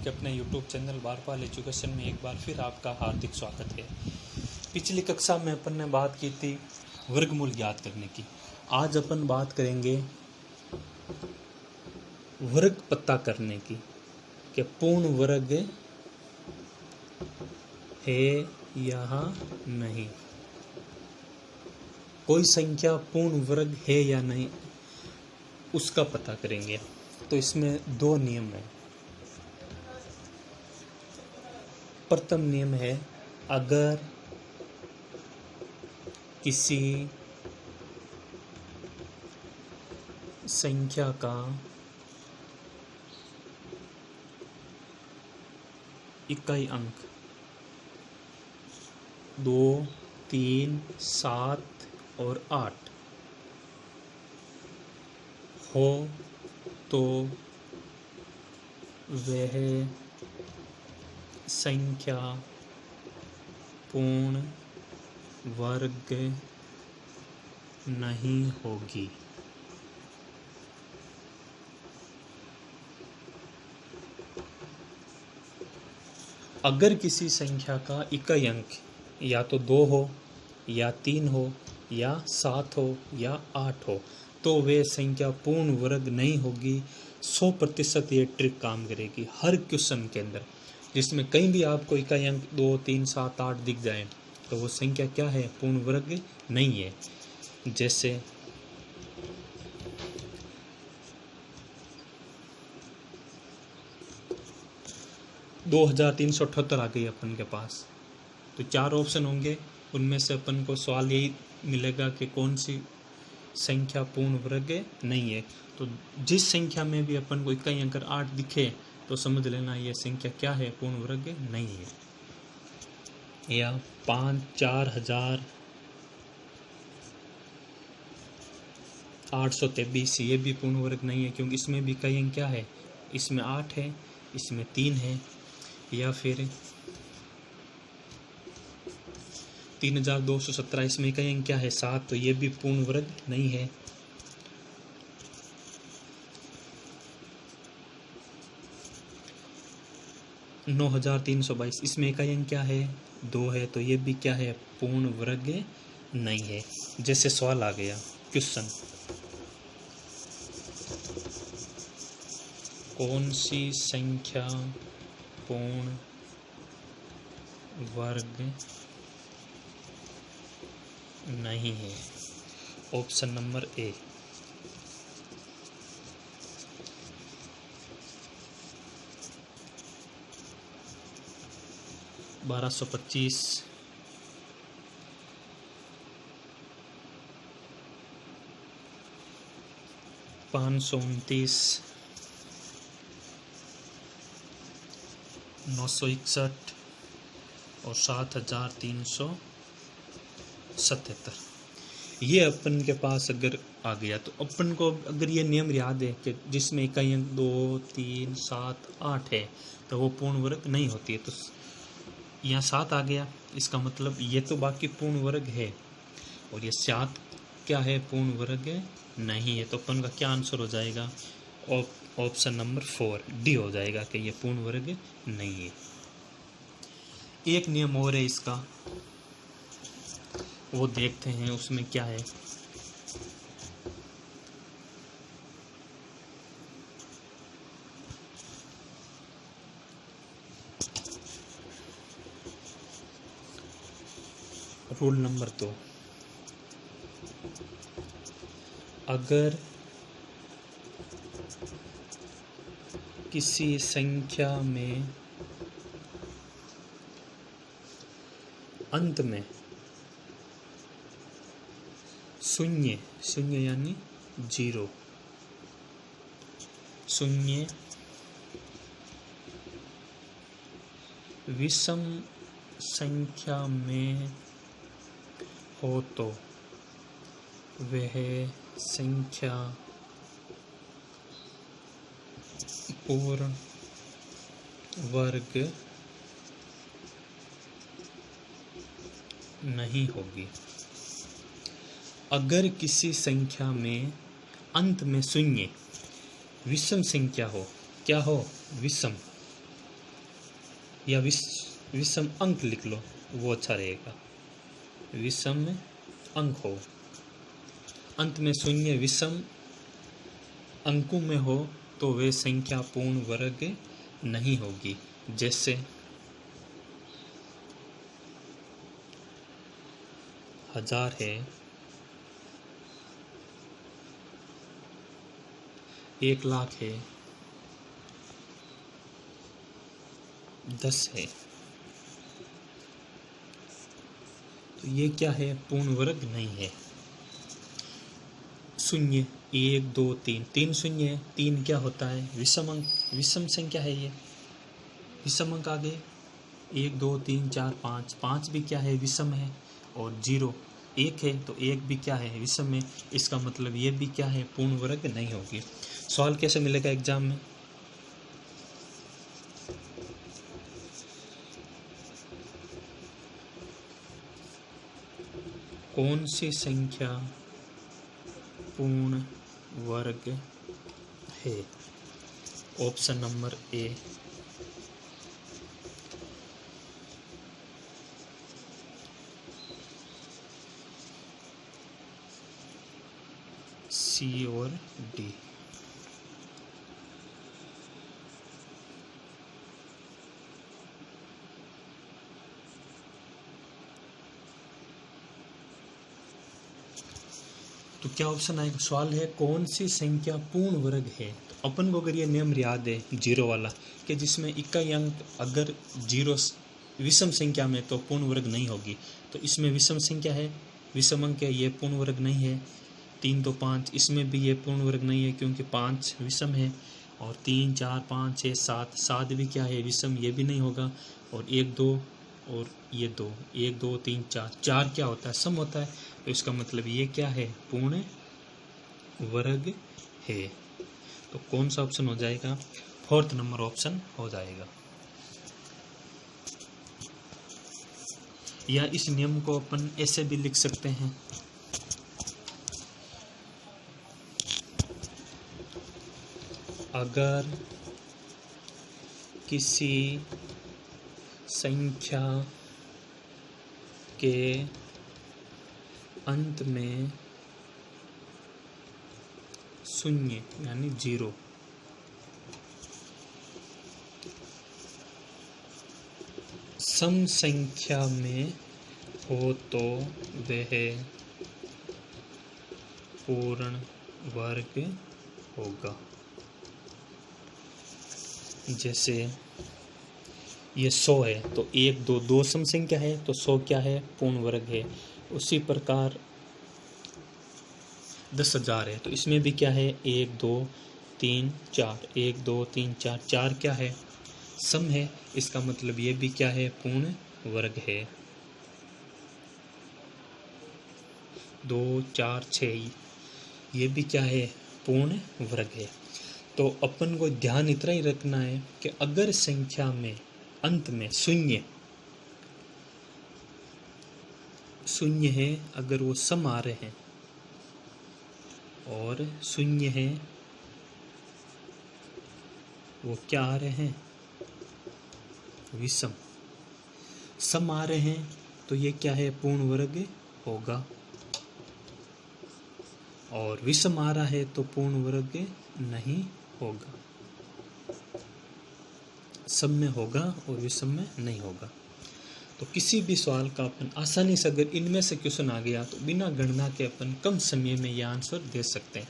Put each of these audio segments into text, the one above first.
आपके अपने YouTube channel बारपाल education में एक बार फिर आपका हार्दिक स्वागत है। पिछली कक्षा में अपन ने बात की थी वर्गमूल ज्ञात करने की। आज अपन बात करेंगे वर्ग पता करने की कि पूर्ण वर्ग है या नहीं, कोई संख्या पूर्ण वर्ग है या नहीं उसका पता करेंगे। तो इसमें दो नियम हैं। प्रथम नियम है, अगर किसी संख्या का इकाई अंक 2, 3, 7 और 8 हो तो वह संख्या पूर्ण वर्ग नहीं होगी। अगर किसी संख्या का इकाई अंक या तो 2 हो या 3 हो या 7 हो या 8 हो तो वे संख्या पूर्ण वर्ग नहीं होगी। 100% ये ट्रिक काम करेगी हर क्वेश्चन के अंदर। जिसमें कहीं भी आपको इकाई अंक 2, 3, 7, 8 दिख जाए तो वो संख्या क्या है, पूर्ण वर्ग नहीं है। जैसे दो 2378 आ गई अपन के पास, तो 4 ऑप्शन होंगे, उनमें से अपन को सवाल यही मिलेगा कि कौन सी संख्या पूर्ण वर्ग नहीं है। तो जिस संख्या में भी अपन को इकाई अंक 8 दिखे तो समझ लेना ये संख्या क्या है, पूर्ण वर्ग नहीं है। या 5, 4823 ये भी पूर्ण वर्ग नहीं है, क्योंकि इसमें भी इकाई अंक क्या है, इसमें 8 है, इसमें 3 है। या फिर 3217 इसमें इकाई अंक क्या है, 7, तो ये भी पूर्ण वर्ग नहीं है। । 9322 इसमें इकाई अंक क्या है, 2 है, तो ये भी क्या है, पूर्ण वर्ग नहीं है। जैसे सवाल आ गया क्वेश्चन, कौन सी संख्या पूर्ण वर्ग नहीं है। ऑप्शन नंबर ए, $1225, 529, 961 और 7377। ये अपन के पास अगर आ गया तो अपन को अगर ये नियम याद है कि जिसमें इकाई अंक 2, 3, 7, 8 है तो वो पूर्ण वर्ग नहीं होती है। तो यहाँ 7 आ गया, इसका मतलब ये तो बाकी पूर्ण वर्ग है और ये 7 क्या है, पूर्ण वर्ग नहीं है। तो अपन का क्या आंसर हो जाएगा, ऑप्शन नंबर 4 डी हो जाएगा कि ये पूर्ण वर्ग नहीं है। एक नियम और है इसका, वो देखते हैं उसमें क्या है। रूल नंबर 2, अगर किसी संख्या में अंत में शून्य यानी 0, शून्य विषम संख्या में हो तो वह संख्या पूर्ण वर्ग नहीं होगी। अगर किसी संख्या में अंत में शून्य विषम संख्या हो, क्या हो, विषम, या विषम अंक लिख लो, वो अच्छा रहेगा। विषम अंक हो, अंत में शून्य विषम अंकों में हो तो वे संख्या पूर्ण वर्ग नहीं होगी। जैसे 1000 है, 1,00,000 है, 10 है, तो ये क्या है? पूर्ण वर्ग नहीं है। शून्य 1 2 3, 3 शून्य है, 3 क्या होता है? विषम अंक, विषम संख्या है ये, विषम अंक आ गए। 1 2 3 4 5, 5 भी क्या है? विषम है। और 0 1 है, तो 1 भी क्या है? विषम है। इसका मतलब ये भी क्या है? पूर्ण वर्ग नहीं होगी। सवाल कैसे मिलेगा एग्जाम में? कौन सी संख्या पूर्ण वर्ग है? ऑप्शन नंबर ए, सी और डी। तो क्या ऑप्शन आएगा? सवाल है कौन सी संख्या पूर्ण वर्ग है। तो अपन को अगर ये नियम याद है 0 वाला, कि जिसमें इकाई अंक अगर 0 विषम संख्या में तो पूर्ण वर्ग नहीं होगी। तो इसमें विषम संख्या है, विषम अंक है, ये पूर्ण वर्ग नहीं है। 3 2 5, इसमें भी ये पूर्ण वर्ग नहीं है क्योंकि 5 विषम है। और 3 4 5 6 7, 7 भी क्या है? विषम, ये भी नहीं होगा। और 1 2 और ये 2, 1 2 3 4, 4 क्या होता है? सम होता है। तो इसका मतलब ये क्या है? पूर्ण वर्ग है। तो कौन सा ऑप्शन हो जाएगा? 4th नंबर ऑप्शन हो जाएगा। या इस नियम को अपन ऐसे भी लिख सकते हैं, अगर किसी संख्या के अंत में शून्य यानी 0 सम संख्या में हो तो वह पूर्ण वर्ग होगा। जैसे ये 100 है, तो 1 2 2 सम संख्या है, तो 100 क्या है? पूर्ण वर्ग है। उसी प्रकार 10,000 है, तो इसमें भी क्या है? 1 2 3 4, 1 2 3 4, 4 क्या है? सम है। इसका मतलब ये भी क्या है? पूर्ण वर्ग है। 2 4 6, ये भी क्या है? पूर्ण वर्ग है। तो अपन को ध्यान इतना ही रखना है कि अगर संख्या में अंत में शून्य है, अगर वो सम आ रहे हैं, और शून्य है वो क्या आ रहे हैं? विषम। सम आ रहे हैं तो ये क्या है? पूर्ण वर्ग होगा। और विषम आ रहा है तो पूर्ण वर्ग नहीं होगा। सब में होगा और विषम में नहीं होगा। तो किसी भी सवाल का अपन आसानी से, अगर इनमें से क्वेश्चन आ गया तो बिना गणना के अपन कम समय में यह आंसर दे सकते हैं।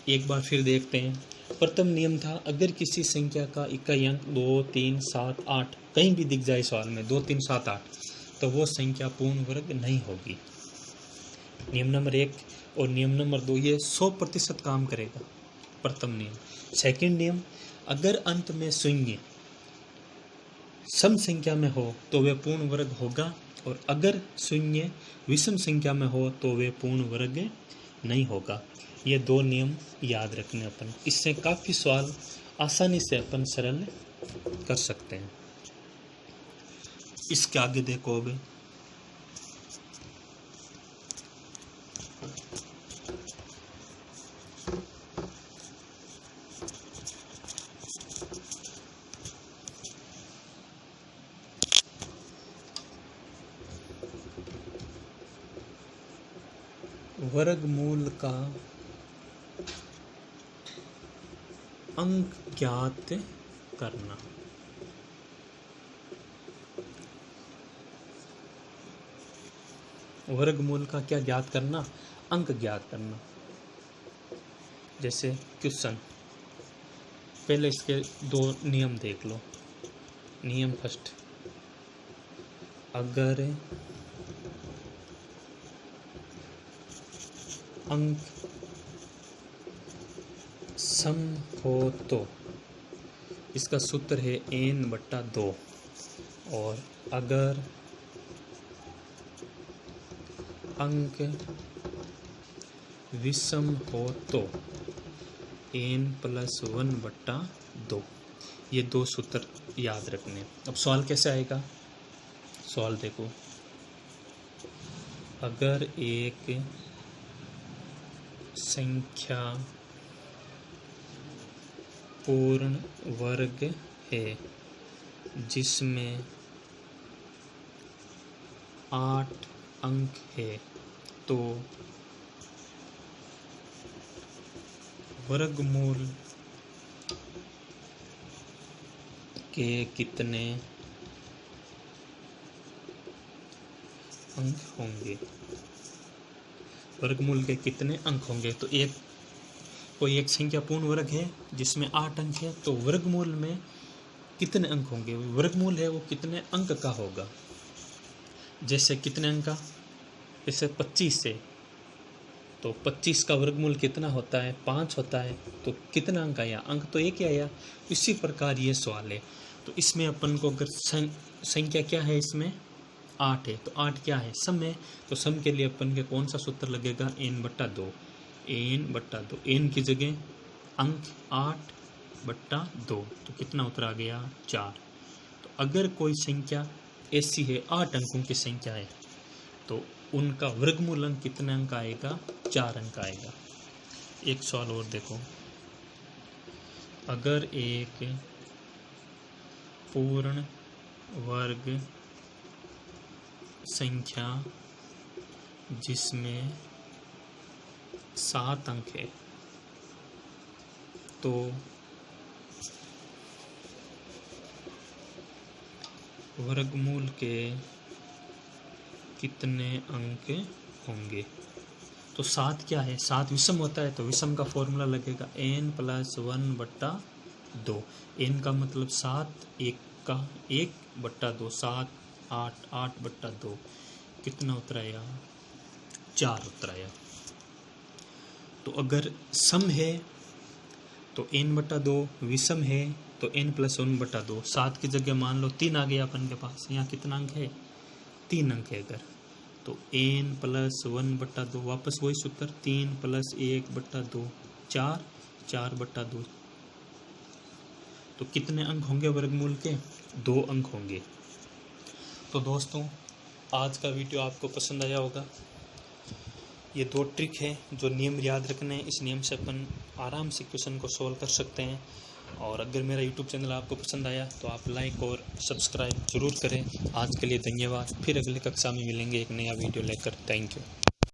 एक बार फिर देखते हैं। प्रथम नियम था, अगर किसी संख्या का इकाई अंक 2 3 7 8 कहीं भी दिख जाए सवाल में 2 3 7 8, तो वो संख्या पूर्ण वर्ग नहीं होगी। नियम नंबर 1 और नियम नंबर 2 ये 100% काम करेगा। प्रथम नियम। सेकंड नियम, अगर अंत में शून्य सम संख्या में हो तो वे पूर्ण वर्ग होगा, और अगर शून्य विषम संख्या में हो तो वे पूर्ण वर्ग नहीं होगा। ये 2 नियम याद रखने अपन, इससे काफ़ी सवाल आसानी से अपन सरल कर सकते हैं। इसके आगे देखो अब वर्गमूल का अंक ज्ञात करना। वर्गमूल का क्या ज्ञात करना? अंक ज्ञात करना। जैसे क्वेश्चन, पहले इसके दो नियम देख लो। नियम फर्स्ट, अगर अंक सम हो तो इसका सूत्र है n/2, और अगर अंक विषम हो तो n+1/2। ये दो सूत्र याद रखने। अब सवाल कैसे आएगा? सवाल देखो, अगर एक संख्या पूर्ण वर्ग है जिसमें 8 अंक है तो वर्गमूल के कितने अंक होंगे? वर्गमूल के कितने अंक होंगे? तो कोई एक संख्या पूर्ण वर्ग है जिसमें 8 अंक है, तो वर्गमूल में कितने अंक होंगे? वर्गमूल है वो कितने अंक का होगा? जैसे कितने अंक का? जैसे 25 है तो 25 का वर्गमूल कितना होता है? 5 होता है। तो कितना अंक आया? अंक तो एक ही आया। इसी प्रकार ये सवाल है। तो इसमें अपन को अगर संख्या क्या है, इसमें 8 है, तो 8 क्या है? सम है। तो सम के लिए अपन के कौन सा सूत्र लगेगा? n/2। n/2, n की जगह अंक 8/2, तो कितना उत्तर आ गया? 4। तो अगर कोई संख्या ऐसी है, 8 अंकों की संख्या है, तो उनका वर्गमूल अंक कितना अंक आएगा? 4 अंक आएगा। एक सवाल और देखो, अगर एक पूर्ण वर्ग संख्या जिसमें 7 अंक है तो वर्गमूल के कितने अंक होंगे? तो 7 क्या है? 7 विषम होता है, तो विषम का फॉर्मूला लगेगा n+1/2। n का मतलब 7, 1 का 1/2, 7, 8, 8/2। कितना उत्तर आया? 4 उत्तर आया। तो अगर सम है तो n/2, विषम है तो n+1/2। 7 की जगह मान लो 3 आ गया अपन के पास। यहाँ कितना अंक है? 3 अंक है। अगर तो n+1/2, वापस वही सूत्र, 3 + 1/2, 4, 4/2। तो कितने अंक होंगे वर्गमूल के? 2 अंक होंगे। तो दोस्तों, आज का वीडियो आपको पसंद आया होगा। ये 2 ट्रिक है जो नियम याद रखने हैं। इस नियम से अपन आराम से क्वेश्चन को सॉल्व कर सकते हैं। और अगर मेरा यूट्यूब चैनल आपको पसंद आया तो आप लाइक और सब्सक्राइब ज़रूर करें। आज के लिए धन्यवाद। फिर अगली कक्षा में मिलेंगे एक नया वीडियो लेकर। Thank you.